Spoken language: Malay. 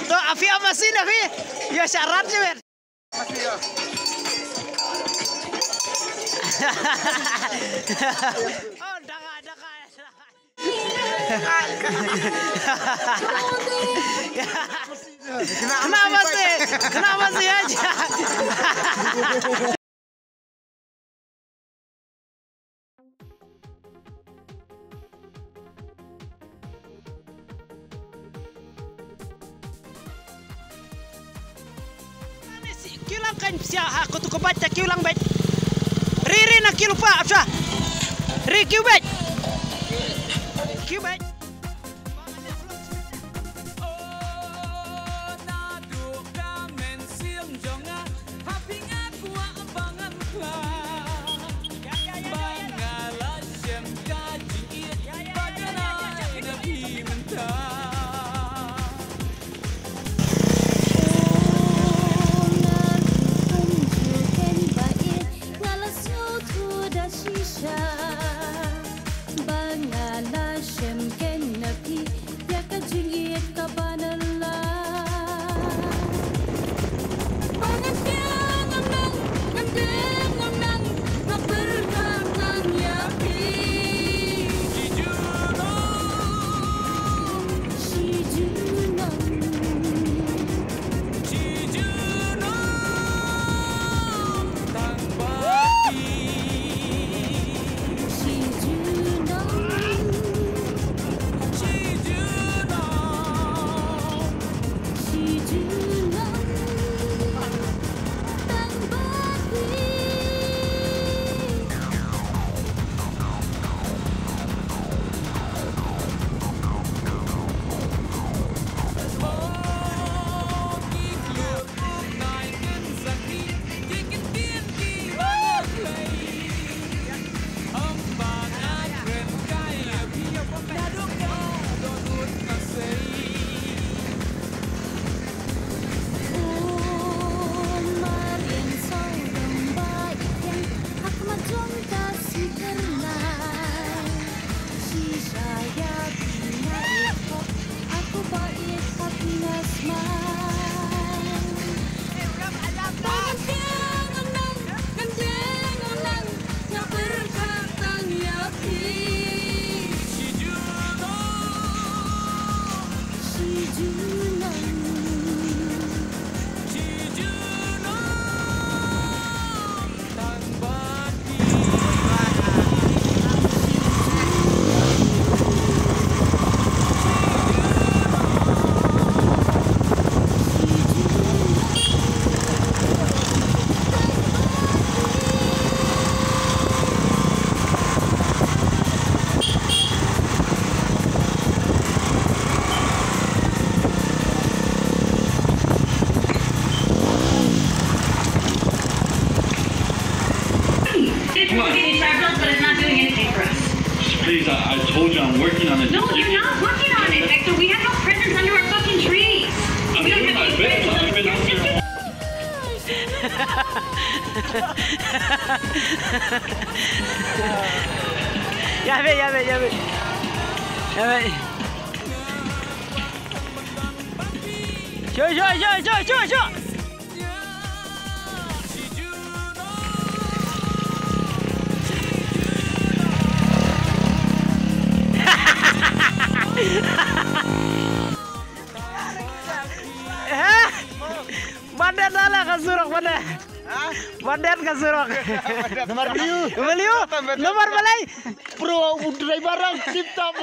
तो अभी अब मशीन अभी ये शराब से बैठ oh डगा डगा kenapa sih aja kilang kan siya aku tuh kebaca kilang baik Riri nak lupa apa Riri baik baik Please, I told you I'm working on it. No, you're not working on it, Hector. We have no presents under our fucking trees. I'm doing my best. I've been out there. Ya ve. Yo. Bandet lah kasurok bandet. Bandet kasurok. Nomor beliau. Nomor balai. Pro driver tip top.